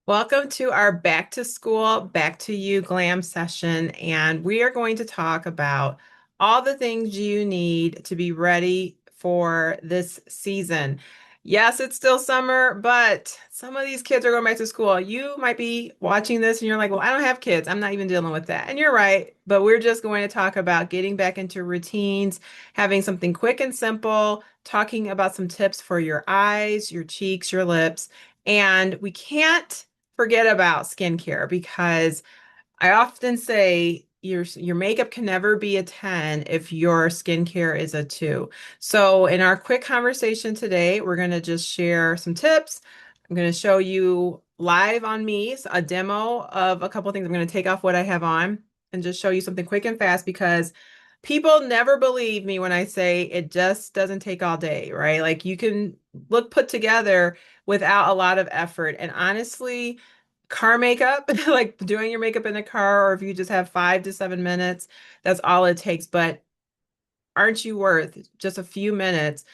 Welcome to our back to school, back to you glam session. And we are going to talk about all the things you need to be ready for this season. Yes, it's still summer, but some of these kids are going back to school. You might be watching this and you're like, well, I don't have kids. I'm not even dealing with that. And you're right. But we're just going to talk about getting back into routines, having something quick and simple, talking about some tips for your eyes, your cheeks, your lips. And we can't forget about skincare because I often say your makeup can never be a 10 if your skincare is a 2. So in our quick conversation today, we're going to just share some tips. I'm going to show you live on me a demo of a couple of things. I'm going to take off what I have on and just show you something quick and fast because people never believe me when I say it just doesn't take all day, right? Like you can look put together without a lot of effort. And honestly, car makeup, like doing your makeup in the car, or if you just have 5 to 7 minutes, that's all it takes. But aren't you worth just a few minutes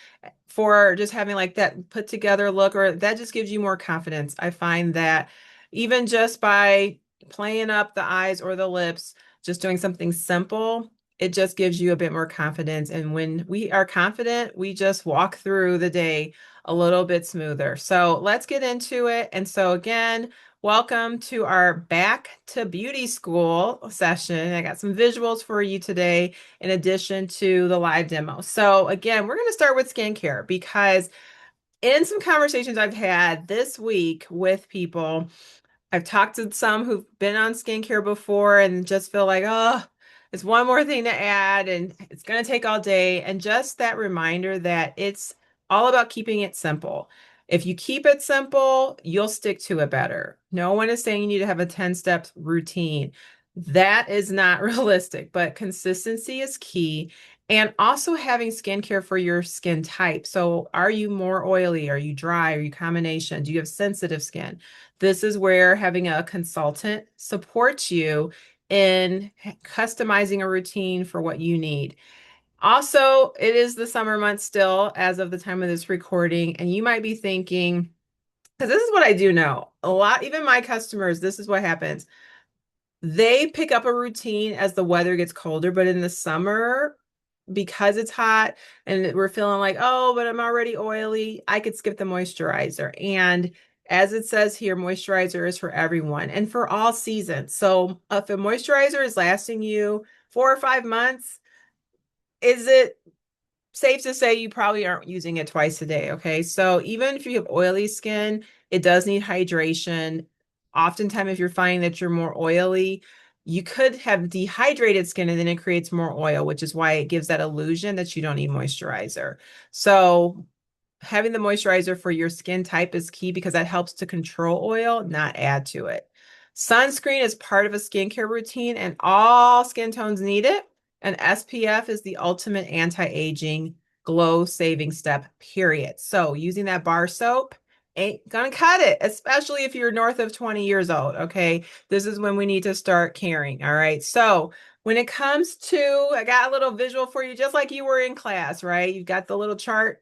for just having like that put together look, or that just gives you more confidence? I find that even just by playing up the eyes or the lips, just doing something simple, it just gives you a bit more confidence. And when we are confident, we just walk through the day a little bit smoother. So let's get into it. And so again, welcome to our back to beauty school session. I got some visuals for you today in addition to the live demo. So again, we're going to start with skincare because in some conversations I've had this week with people, I've talked to some who've been on skincare before and just feel like, oh, it's one more thing to add and it's going to take all day. And just that reminder that it's all about keeping it simple. If you keep it simple, you'll stick to it better. No one is saying you need to have a 10-step routine. That is not realistic, but consistency is key. And also having skincare for your skin type. So, are you more oily? Are you dry? Are you combination? Do you have sensitive skin? This is where having a consultant supports you in customizing a routine for what you need. Also, it is the summer months still as of the time of this recording, and you might be thinking, because this is what I do know. A lot, even my customers, this is what happens. They pick up a routine as the weather gets colder, but in the summer, because it's hot and we're feeling like, oh, but I'm already oily, I could skip the moisturizer. And as it says here, moisturizer is for everyone and for all seasons. So if a moisturizer is lasting you 4 or 5 months, is it safe to say you probably aren't using it twice a day? Okay. So even if you have oily skin, it does need hydration. Oftentimes, if you're finding that you're more oily, you could have dehydrated skin and then it creates more oil, which is why it gives that illusion that you don't need moisturizer. So having the moisturizer for your skin type is key because that helps to control oil, not add to it. Sunscreen is part of a skincare routine and all skin tones need it. And SPF is the ultimate anti-aging glow saving step, period. So using that bar soap ain't gonna cut it, especially if you're north of 20 years old. Okay. This is when we need to start caring. All right. So when it comes to, I got a little visual for you, just like you were in class, right? You've got the little chart.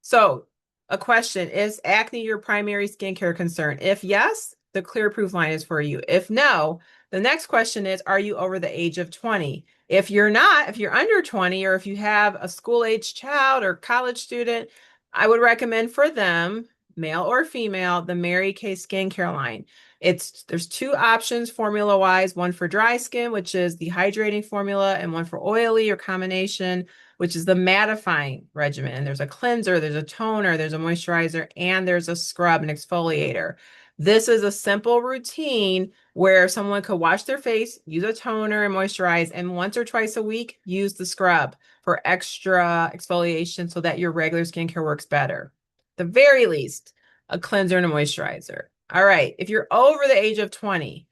So, a question, is acne your primary skincare concern? If yes, the clear proof line is for you. If no, the next question is, are you over the age of 20? If you're not, if you're under 20, or if you have a school-age child or college student, I would recommend for them, male or female, the Mary Kay skincare line. There's two options formula-wise, one for dry skin, which is the hydrating formula, and one for oily or combination, which is the mattifying regimen. And there's a cleanser, there's a toner, there's a moisturizer, and there's a scrub and exfoliator. This is a simple routine where someone could wash their face, use a toner and moisturize, and once or twice a week, use the scrub for extra exfoliation so that your regular skincare works better. At the very least, a cleanser and a moisturizer. All right, if you're over the age of 20,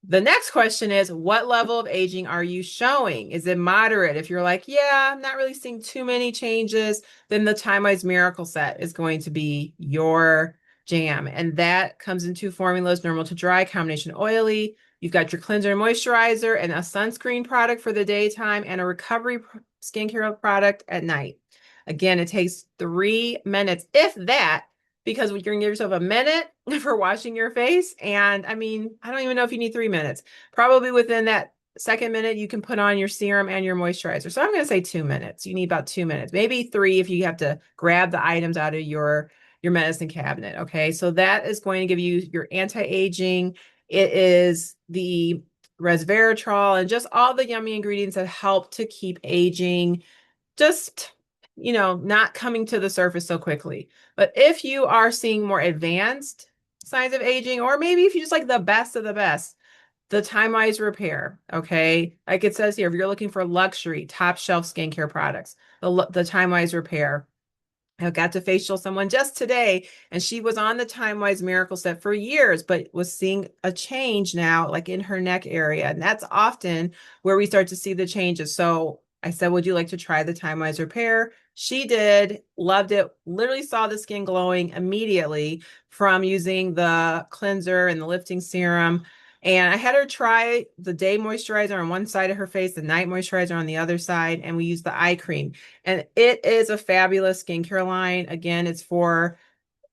the next question is, what level of aging are you showing? Is it moderate? If you're like, yeah, I'm not really seeing too many changes, then the Time Wise Miracle Set is going to be your jam. And that comes in two formulas, normal to dry, combination oily. You've got your cleanser and moisturizer and a sunscreen product for the daytime and a recovery skincare product at night. Again, it takes 3 minutes, if that, because you're gonna give yourself a minute for washing your face. And I mean, I don't even know if you need 3 minutes. Probably within that second minute, you can put on your serum and your moisturizer. So I'm gonna say 2 minutes. You need about 2 minutes, maybe three if you have to grab the items out of your medicine cabinet. Okay, so that is going to give you your anti-aging. It is the resveratrol and just all the yummy ingredients that help to keep aging just, not coming to the surface so quickly. But if you are seeing more advanced signs of aging, or maybe if you just like the best of the best, the time-wise repair, okay? Like it says here, if you're looking for luxury, top shelf skincare products, the time-wise repair. I got to facial someone just today, and she was on the Time-Wise Miracle set for years, but was seeing a change now, like in her neck area. And that's often where we start to see the changes. So I said, would you like to try the Time-Wise Repair? She did, loved it, literally saw the skin glowing immediately from using the cleanser and the lifting serum. And I had her try the day moisturizer on one side of her face, the night moisturizer on the other side, and we used the eye cream. And it is a fabulous skincare line. Again, it's for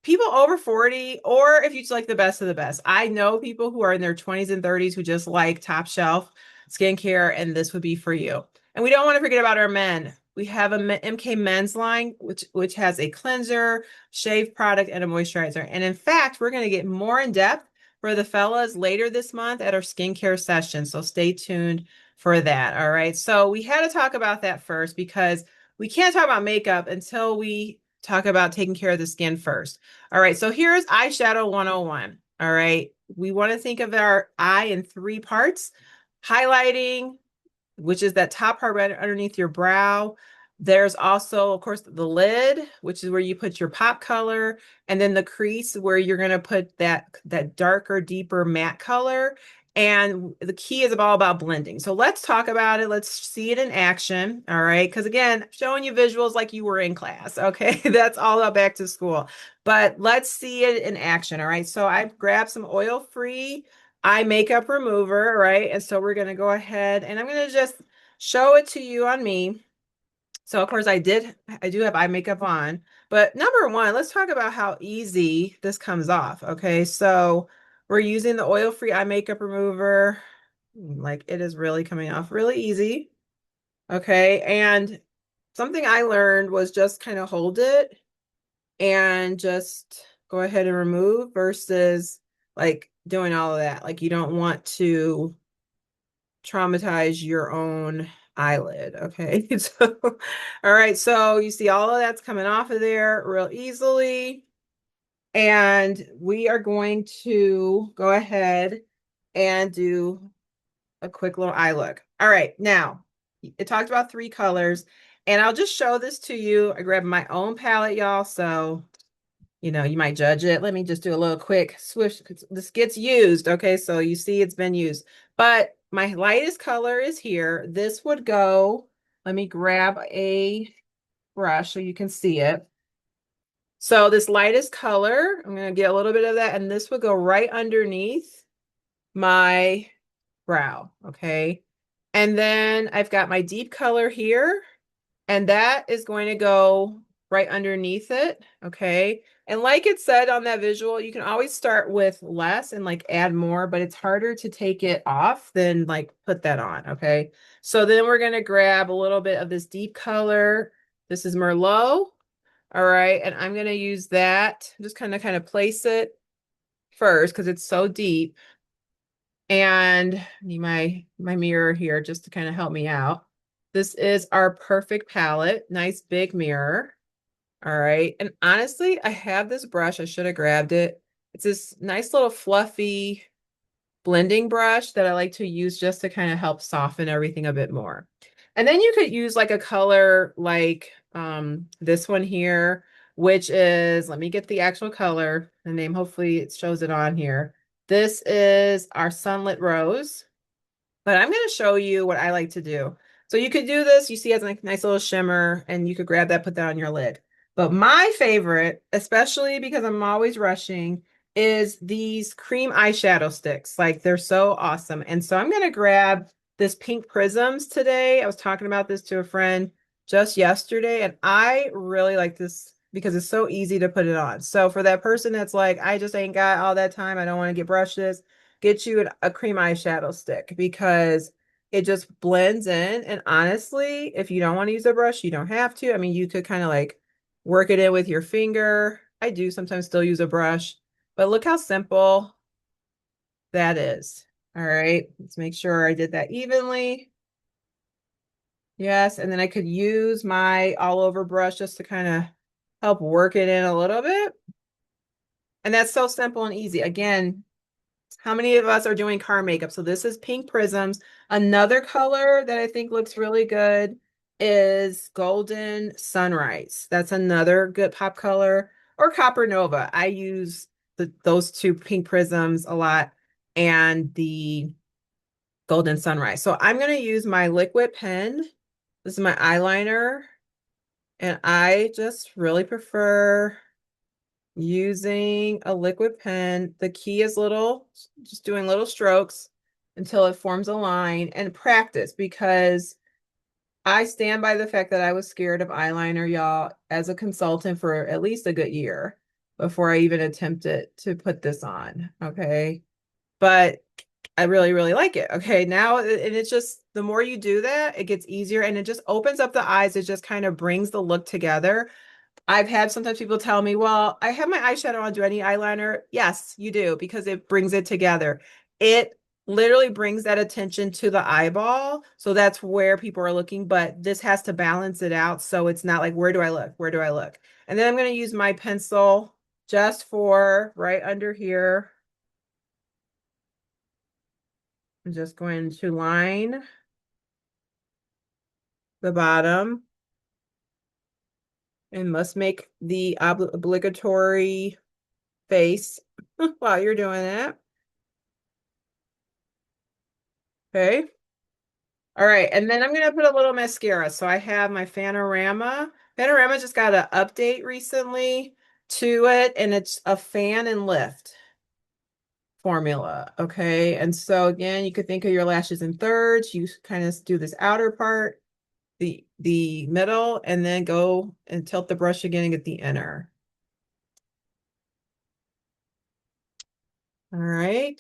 people over 40, or if you just like the best of the best. I know people who are in their 20s and 30s who just like top shelf skincare, and this would be for you. And we don't want to forget about our men. We have a MK men's line, which has a cleanser, shave product, and a moisturizer. And in fact, we're going to get more in depth for the fellas later this month at our skincare session. So stay tuned for that. All right. So we had to talk about that first because we can't talk about makeup until we talk about taking care of the skin first. All right, so here's eyeshadow 101. All right, we want to think of our eye in three parts: highlighting, which is that top part right underneath your brow. There's also, of course, the lid, which is where you put your pop color, and then the crease where you're going to put that darker, deeper matte color. And the key is all about blending. So let's talk about it. Let's see it in action. All right. Because again, showing you visuals like you were in class. Okay. That's all about back to school. But let's see it in action. All right. So I've grabbed some oil-free eye makeup remover. Right. And so we're going to go ahead and I'm going to just show it to you on me. So of course I do have eye makeup on, but number one, let's talk about how easy this comes off. Okay, so we're using the oil-free eye makeup remover. Like it is really coming off really easy. Okay, and something I learned was just kind of hold it and just go ahead and remove versus like doing all of that. Like you don't want to traumatize your own eyelid. Okay. So, all right. So you see all of that's coming off of there real easily. And we are going to go ahead and do a quick little eye look. All right. Now, it talked about three colors, and I'll just show this to you. I grabbed my own palette, y'all. So you might judge it. Let me just do a little quick swish. This gets used. Okay, so you see it's been used. But my lightest color is here. This would go, let me grab a brush so you can see it. So this lightest color, I'm going to get a little bit of that, and this would go right underneath my brow. Okay. And then I've got my deep color here, and that is going to go right underneath it. Okay. And like it said on that visual, you can always start with less and like add more, but it's harder to take it off than like put that on. Okay. So then we're going to grab a little bit of this deep color. This is Merlot. All right. And I'm going to use that. Just kind of place it first because it's so deep. And I need my mirror here just to kind of help me out. This is our perfect palette. Nice big mirror. All right. And honestly, I have this brush. I should have grabbed it. It's this nice little fluffy blending brush that I like to use just to kind of help soften everything a bit more. And then you could use like a color like this one here, which is, let me get the actual color, the name, hopefully it shows it on here. This is our Sunlit Rose, but I'm going to show you what I like to do. So you could do this, you see it has a nice little shimmer, and you could grab that, put that on your lid. But my favorite, especially because I'm always rushing, is these cream eyeshadow sticks. Like they're so awesome. And so I'm going to grab this Pink Prisms today. I was talking about this to a friend just yesterday, and I really like this because it's so easy to put it on. So for that person that's like, I just ain't got all that time, I don't want to get brushes, get you a cream eyeshadow stick because it just blends in. And honestly, if you don't want to use a brush, you don't have to. I mean, you could kind of like work it in with your finger. I do sometimes still use a brush, but look how simple that is. All right, let's make sure I did that evenly. Yes, and then I could use my all over brush just to kind of help work it in a little bit. And that's so simple and easy. Again, how many of us are doing car makeup? So this is Pink Prisms. Another color that I think looks really good is Golden Sunrise. That's another good pop color, or Copper Nova. I use those two Pink Prisms a lot, and the Golden Sunrise. So I'm going to use my liquid pen. This is my eyeliner, and I just really prefer using a liquid pen. The key is just doing little strokes until it forms a line, and practice, because I stand by the fact that I was scared of eyeliner, y'all, as a consultant for at least a good year before I even attempted to put this on. Okay. But I really, really like it. Okay. Now, and it's just the more you do that, it gets easier and it just opens up the eyes. It just kind of brings the look together. I've had sometimes people tell me, well, I have my eyeshadow on. Do I need eyeliner? Yes, you do, because it brings it together. It literally brings that attention to the eyeball. So that's where people are looking, but this has to balance it out. So it's not like, where do I look? Where do I look? And then I'm going to use my pencil just for right under here. I'm just going to line the bottom and must make the obligatory face while you're doing that. Okay. All right. And then I'm going to put a little mascara. So I have my Panorama. Panorama just got an update recently to it, and it's a fan and lift formula. Okay. And so again, you could think of your lashes in thirds. You kind of do this outer part, the middle, and then go and tilt the brush again and get the inner. All right.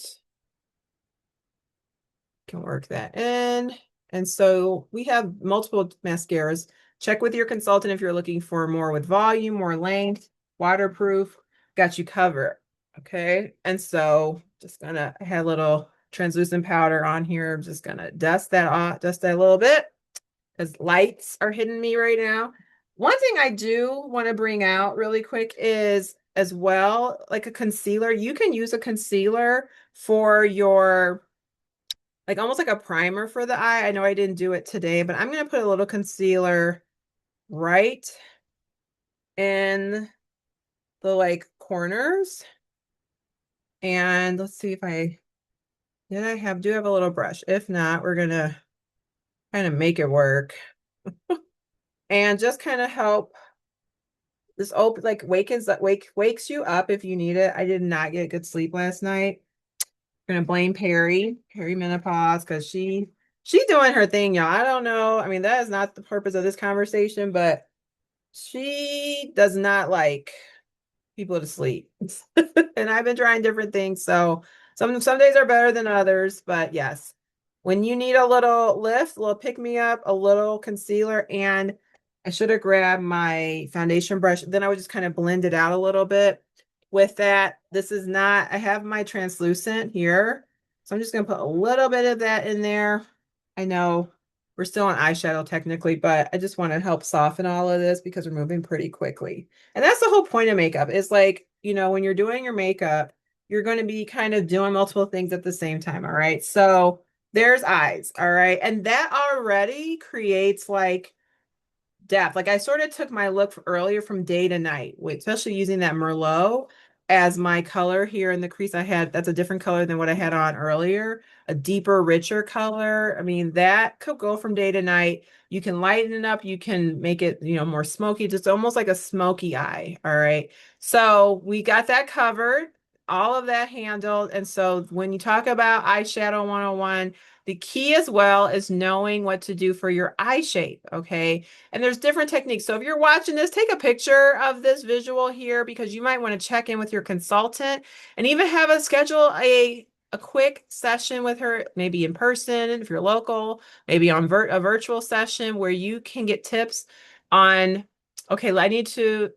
Can work that in. And so we have multiple mascaras. Check with your consultant if you're looking for more with volume, more length, waterproof. Got you covered. Okay. And so just gonna, I had a little translucent powder on here. I'm just gonna dust that off, dust that a little bit, because lights are hitting me right now. One thing I do want to bring out really quick is, as well, like a concealer. You can use a concealer for your, like almost like a primer for the eye. I know I didn't do it today, but I'm going to put a little concealer right in the like corners. And let's see if do have a little brush. If not, we're going to kind of make it work and just kind of help this open, like wakes you up if you need it. I did not get good sleep last night. I'm gonna blame perimenopause, because she's doing her thing, y'all. I don't know. I mean, that is not the purpose of this conversation, but she does not like people to sleep. And I've been trying different things. So some days are better than others, but yes, when you need a little lift, a little pick me up, a little concealer, and I should have grabbed my foundation brush. Then I would just kind of blend it out a little bit with that. This is not, I have my translucent here. So I'm just going to put a little bit of that in there. I know we're still on eyeshadow technically, but I just want to help soften all of this because we're moving pretty quickly. And that's the whole point of makeup, is like, when you're doing your makeup, you're going to be kind of doing multiple things at the same time. All right. So there's eyes. All right. And that already creates like depth. Like I sort of took my look earlier from day to night, especially using that Merlot as my color here in the crease. That's a different color than what I had on earlier, a deeper, richer color. I mean, that could go from day to night. You can lighten it up. You can make it, more smoky, just almost like a smoky eye. All right. So we got that covered, all of that handled. And so when you talk about eyeshadow 101, The key as well is knowing what to do for your eye shape, okay? And there's different techniques. So if you're watching this, take a picture of this visual here because you might want to check in with your consultant and even have a schedule a quick session with her, maybe in person if you're local, maybe on a virtual session where you can get tips on, okay, I need to,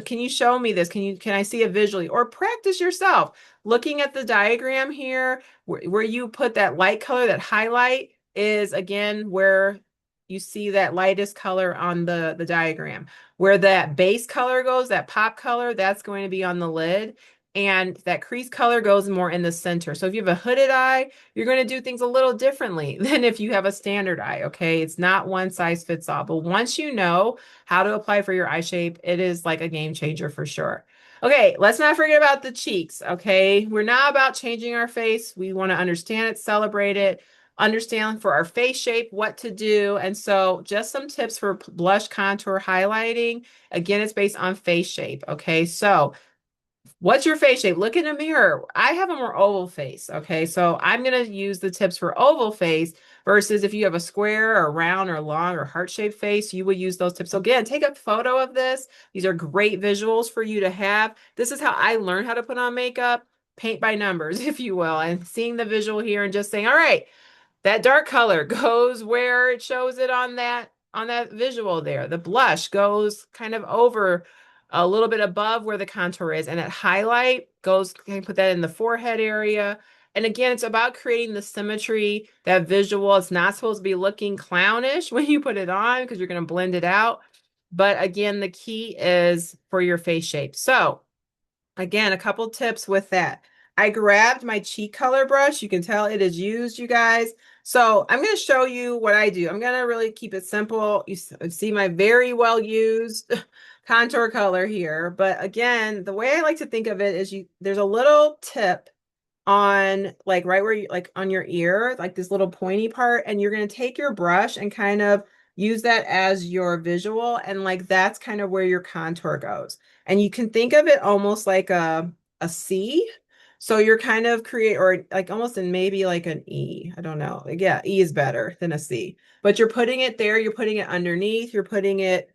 can you show me this? Can I see it visually or practice yourself? Looking at the diagram here, where you put that light color, that highlight is again where you see that lightest color on the diagram. Where that base color goes, that pop color, that's going to be on the lid. And that crease color goes more in the center. So if you have a hooded eye, you're going to do things a little differently than if you have a standard eye, okay? It's not one size fits all. But once you know how to apply for your eye shape, it is like a game changer for sure. Okay, let's not forget about the cheeks, okay? We're not about changing our face. We want to understand it, celebrate it, understand for our face shape what to do. And so just some tips for blush contour highlighting. Again, it's based on face shape, okay? So what's your face shape? Look in a mirror. I have a more oval face, okay? So I'm going to use the tips for oval face versus if you have a square or round or long or heart-shaped face, you would use those tips. So again, take a photo of this. These are great visuals for you to have. This is how I learned how to put on makeup, paint by numbers, if you will, and seeing the visual here and just saying, all right, that dark color goes where it shows it on that visual there. The blush goes kind of over a little bit above where the contour is. And that highlight goes, can you put that in the forehead area? And again, it's about creating the symmetry, that visual. It's not supposed to be looking clownish when you put it on because you're going to blend it out. But again, the key is for your face shape. So again, a couple tips with that. I grabbed my cheek color brush. You can tell it is used, you guys. So I'm going to show you what I do. I'm going to really keep it simple. You see my very well used contour color here. But again, the way I like to think of it is there's a little tip on like right where you like on your ear, like this little pointy part, and you're going to take your brush and kind of use that as your visual, and like that's kind of where your contour goes. And you can think of it almost like a C. So you're kind of create or like almost in maybe like an E. I don't know. Like, yeah, E is better than a C. But you're putting it there, you're putting it underneath, you're putting it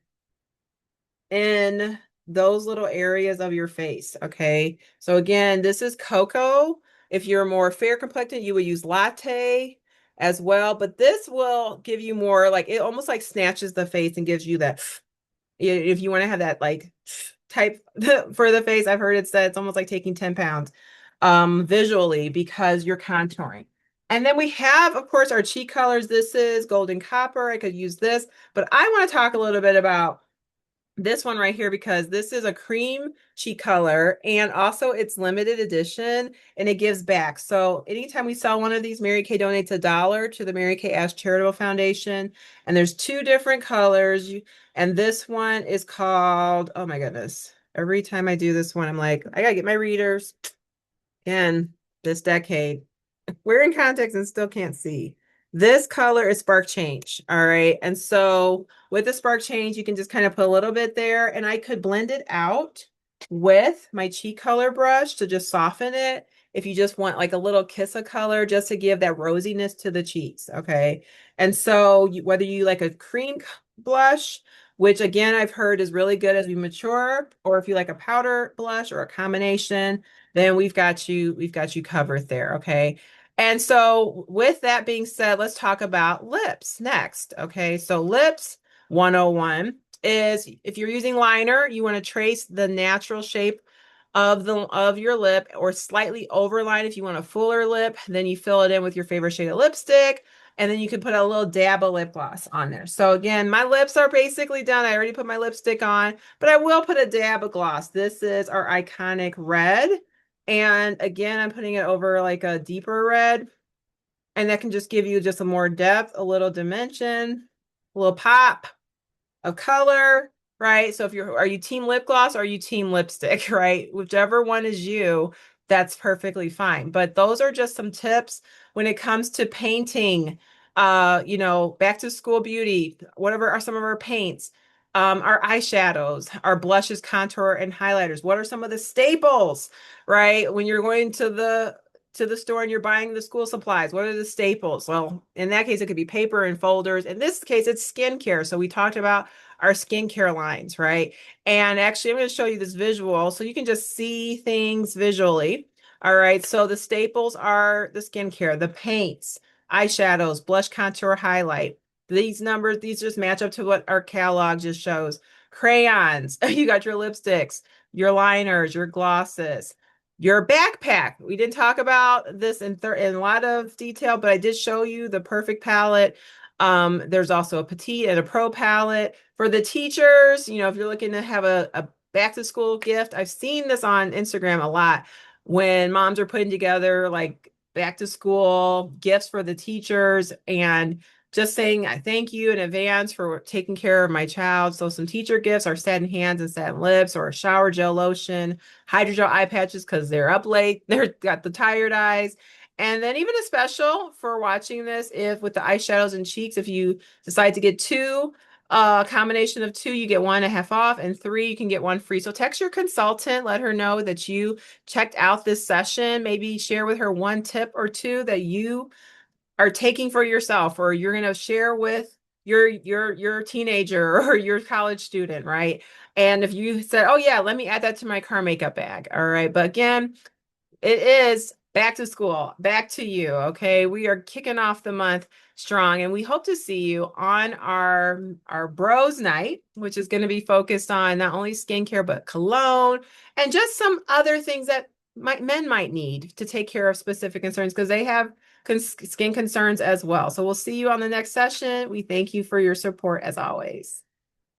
in those little areas of your face, okay? So again, this is cocoa. If you're more fair complected, you would use latte as well, but this will give you more like it almost like snatches the face and gives you that if you want to have that like type for the face. I've heard it said it's almost like taking 10 pounds visually because you're contouring. And then we have, of course, our cheek colors. This is golden copper. I could use this, but I want to talk a little bit about this one right here because this is a cream cheek color and also it's limited edition and it gives back. So anytime we sell one of these, Mary Kay donates $1 to the Mary Kay Ash Charitable Foundation. And there's two different colors. And this one is called, oh my goodness. Every time I do this one, I'm like, I gotta get my readers. Again, this decade. Wearing contacts and still can't see. This color is Spark Change. All right. And so with the Spark Change, you can just kind of put a little bit there and I could blend it out with my cheek color brush to just soften it. If you just want like a little kiss of color just to give that rosiness to the cheeks. Okay. And so whether you like a cream blush, which again, I've heard is really good as we mature, or if you like a powder blush or a combination, then we've got you covered there. Okay. And so with that being said, let's talk about lips next. Okay, so lips 101 is if you're using liner, you want to trace the natural shape of your lip or slightly overline. If you want a fuller lip, then you fill it in with your favorite shade of lipstick. And then you can put a little dab of lip gloss on there. So again, my lips are basically done. I already put my lipstick on, but I will put a dab of gloss. This is our iconic red. And again, I'm putting it over like a deeper red. And that can just give you just a more depth, a little dimension, a little pop of color, right? So if are you team lip gloss or are you team lipstick, right? Whichever one is you, that's perfectly fine. But those are just some tips when it comes to painting, back to school beauty, whatever are some of our paints, our eyeshadows, our blushes, contour, and highlighters. What are some of the staples, right? When you're going to to the store and you're buying the school supplies, what are the staples? Well, in that case, it could be paper and folders. In this case, it's skincare. So we talked about our skincare lines, right? And actually, I'm going to show you this visual so you can just see things visually. All right. So the staples are the skincare, the paints, eyeshadows, blush, contour, highlight. These numbers, these just match up to what our catalog just shows. Crayons, you got your lipsticks, your liners, your glosses, your backpack. We didn't talk about this in a lot of detail, but I did show you the perfect palette. There's also a petite and a pro palette. For the teachers, if you're looking to have a back to school gift, I've seen this on Instagram a lot when moms are putting together like back to school gifts for the teachers and just saying I thank you in advance for taking care of my child. So some teacher gifts are satin hands and satin lips, or a shower gel lotion, hydrogel eye patches because they're up late, they're got the tired eyes. And then even a special for watching this, if with the eyeshadows and cheeks, if you decide to get two, a combination of two, you get 1.5 off, and three, you can get one free. So text your consultant, let her know that you checked out this session. Maybe share with her one tip or two that you are taking for yourself, or you're going to share with your teenager or your college student, right? And if you said, oh yeah, let me add that to my car makeup bag. All right. But again, it is back to school, back to you. Okay. We are kicking off the month strong, and we hope to see you on our bros night, which is going to be focused on not only skincare, but cologne and just some other things that men might need to take care of specific concerns, because they have skin concerns as well. So we'll see you on the next session. We thank you for your support as always.